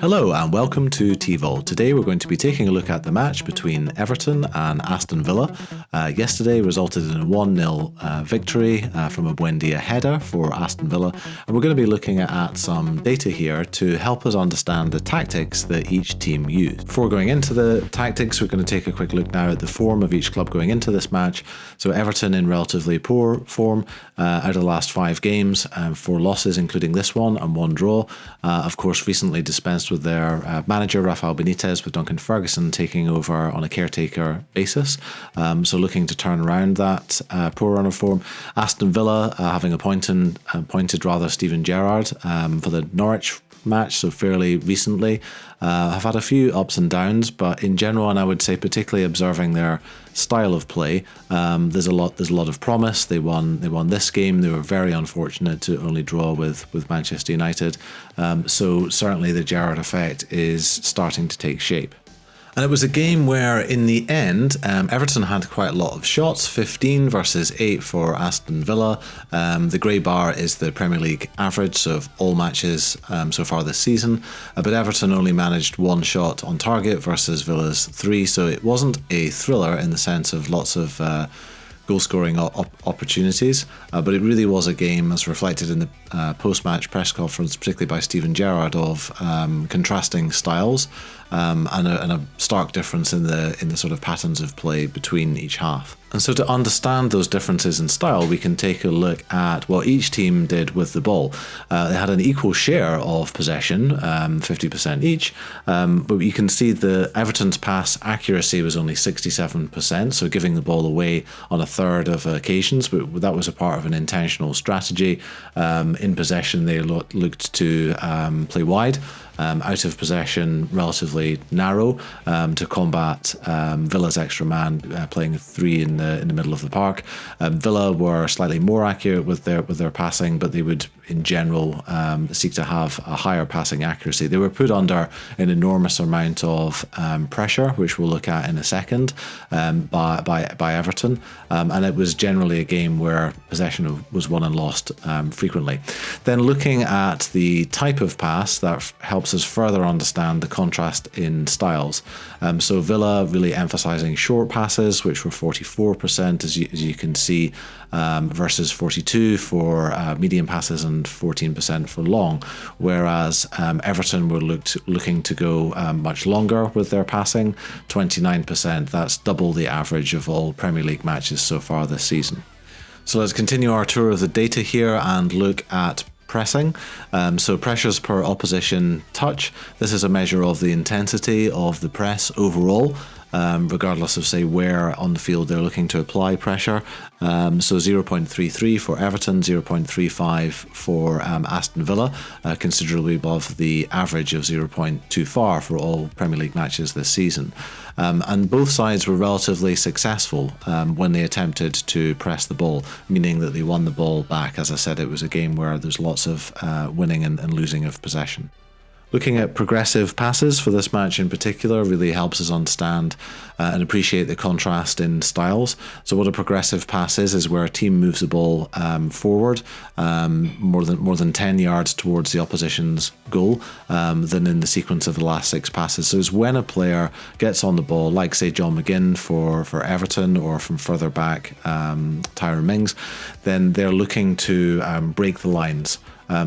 Hello and welcome to TVOL. Today we're going to be taking a look at the match between Everton and Aston Villa. Yesterday resulted in a 1-0 victory from a Buendia header for Aston Villa, and we're going to be looking at some data here to help us understand the tactics that each team used. Before going into the tactics, we're going to take a quick look now at the form of each club going into this match. So Everton in relatively poor form out of the last 5 games, 4 losses including this one and 1 draw. Of course, recently dispensed with their manager Rafael Benitez, with Duncan Ferguson taking over on a caretaker basis. So looking to turn around that poor run of form. Aston Villa having appointed Steven Gerrard for the Norwich match, so fairly recently. Have had a few ups and downs, but in general, and I would say particularly observing their style of play, there's a lot of promise. They won this game. They were very unfortunate to only draw with Manchester United. So certainly the Gerrard effect is starting to take shape. And it was a game where, in the end, Everton had quite a lot of shots, 15 versus 8 for Aston Villa. The grey bar is the Premier League average, so of all matches so far this season. But Everton only managed 1 shot on target versus Villa's 3, so it wasn't a thriller in the sense of lots of goal-scoring opportunities, but it really was a game, as reflected in the post-match press conference, particularly by Steven Gerrard, of contrasting styles and a stark difference in the sort of patterns of play between each half. And so to understand those differences in style, we can take a look at what each team did with the ball. They had an equal share of possession, 50% each, but you can see the Everton's pass accuracy was only 67%, so giving the ball away on a third of occasions, but that was a part of an intentional strategy. In possession, they looked to play wide. Out of possession, relatively narrow, to combat Villa's extra man playing 3 in the middle of the park. Villa were slightly more accurate with their passing, but they would in general seek to have a higher passing accuracy. They were put under an enormous amount of pressure, which we'll look at in a second, by Everton, and it was generally a game where possession was won and lost frequently. Then looking at the type of pass, that helps us further understand the contrast in styles. So Villa really emphasising short passes, which were 44%, as you can see, versus 42% for medium passes and 14% for long, whereas Everton were looking to go much longer with their passing, 29%. That's double the average of all Premier League matches so far this season. So let's continue our tour of the data here and look at pressing. So pressures per opposition touch. This is a measure of the intensity of the press overall, regardless of, say, where on the field they're looking to apply pressure. So 0.33 for Everton, 0.35 for Aston Villa, considerably above the average of 0.24 for all Premier League matches this season. And both sides were relatively successful when they attempted to press the ball, meaning that they won the ball back. As I said, it was a game where there's lots of winning and losing of possession. Looking at progressive passes for this match in particular really helps us understand and appreciate the contrast in styles. So what a progressive pass is where a team moves the ball forward more than 10 yards towards the opposition's goal than in the sequence of the last 6 passes. So it's when a player gets on the ball, like say John McGinn for Everton, or from further back Tyrone Mings, then they're looking to break the lines.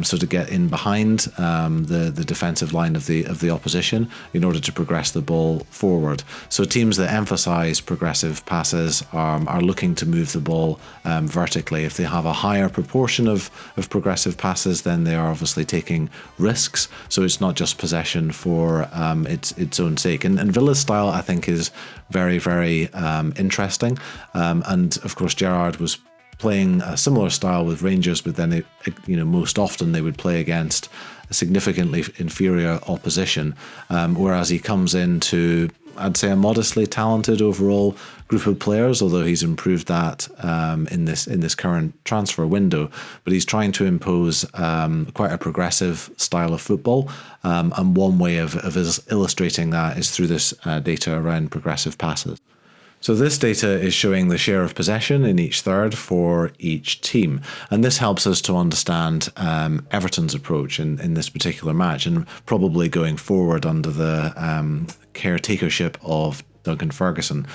So to get in behind the defensive line of the opposition in order to progress the ball forward. So teams that emphasise progressive passes are looking to move the ball vertically. If they have a higher proportion of progressive passes, then they are obviously taking risks. So it's not just possession for its own sake. And Villa's style, I think, is very, very interesting. And of course, Gerrard was playing a similar style with Rangers, but then most often they would play against a significantly inferior opposition, whereas he comes into, I'd say, a modestly talented overall group of players, although he's improved that in this current transfer window. But he's trying to impose quite a progressive style of football, and one way of illustrating that is through this data around progressive passes. So this data is showing the share of possession in each third for each team. And this helps us to understand Everton's approach in this particular match, and probably going forward under the caretakership of Duncan Ferguson.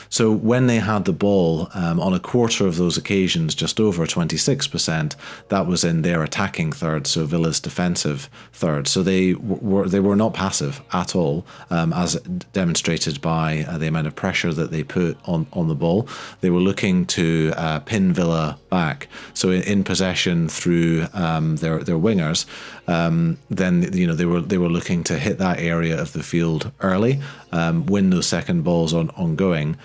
So when they had the ball, on a quarter of those occasions, just over 26%, that was in their attacking third, so Villa's defensive third. So they were not passive at all, as demonstrated by the amount of pressure that they put on the ball. They were looking to pin Villa back. So in possession through their wingers, then they were looking to hit that area of the field early, win those second balls ongoing.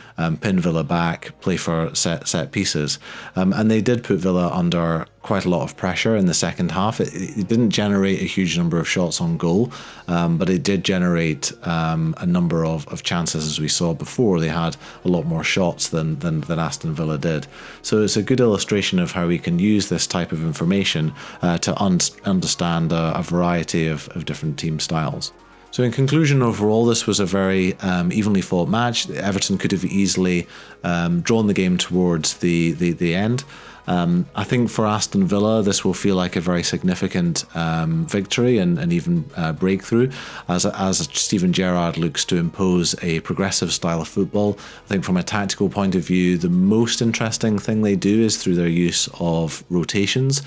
Pin Villa back, play for set pieces. And they did put Villa under quite a lot of pressure in the second half. It didn't generate a huge number of shots on goal, but it did generate a number of chances, as we saw before. They had a lot more shots than Aston Villa did. So it's a good illustration of how we can use this type of information to understand a variety of different team styles. So in conclusion, overall, this was a very evenly fought match. Everton could have easily drawn the game towards the end. I think for Aston Villa, this will feel like a very significant victory and even breakthrough as Steven Gerrard looks to impose a progressive style of football. I think from a tactical point of view, the most interesting thing they do is through their use of rotations.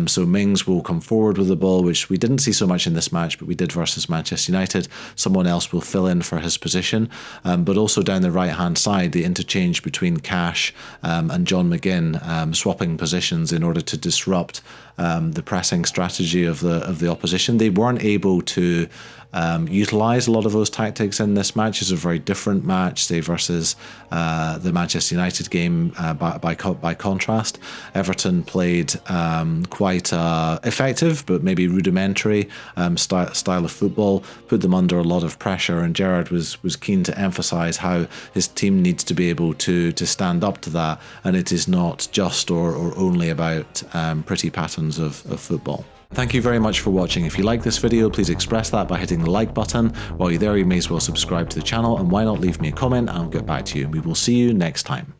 So Mings will come forward with the ball, which we didn't see so much in this match, but we did versus Manchester United. Someone else will fill in for his position. But also down the right-hand side, the interchange between Cash and John McGinn, swapping positions in order to disrupt the pressing strategy of the opposition. They weren't able to utilize a lot of those tactics in this match. It's a very different match, say, versus the Manchester United game. By contrast, Everton played quite effective but maybe rudimentary style of football, put them under a lot of pressure, and Gerrard was keen to emphasize how his team needs to be able to stand up to that, and it is not just or only about pretty patterns of football. Thank you very much for watching. If you like this video, please express that by hitting the like button. While you're there, you may as well subscribe to the channel, and why not leave me a comment and I'll get back to you. We will see you next time.